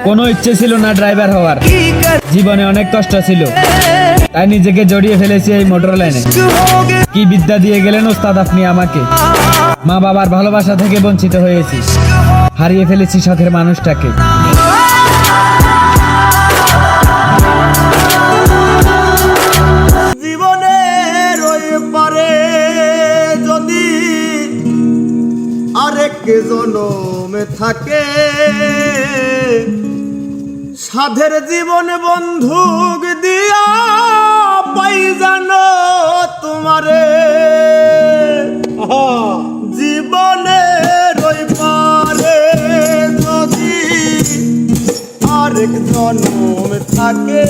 কোনো ইচ্ছে ছিল না ড্রাইভার হওয়ার, জীবনে অনেক কষ্ট ছিল, তাই নিজেকে জড়িয়ে ফেলেছি এই মোটর লাইনে। কি বিদ্যা দিয়ে গেলেন ওস্তাদ আপনি আমাকে। মা বাবার ভালোবাসা থেকে বঞ্চিত হয়েছি, হারিয়ে ফেলেছি শখের মানুষটাকে। জীবনের ওই পারে যদি আরেক জনমে থাকে, সাধের জীবন বন্ধুক দিয়া পাই জানো তোমারে। জীবনের ওই পারে যদি আরেক জনম থাকে,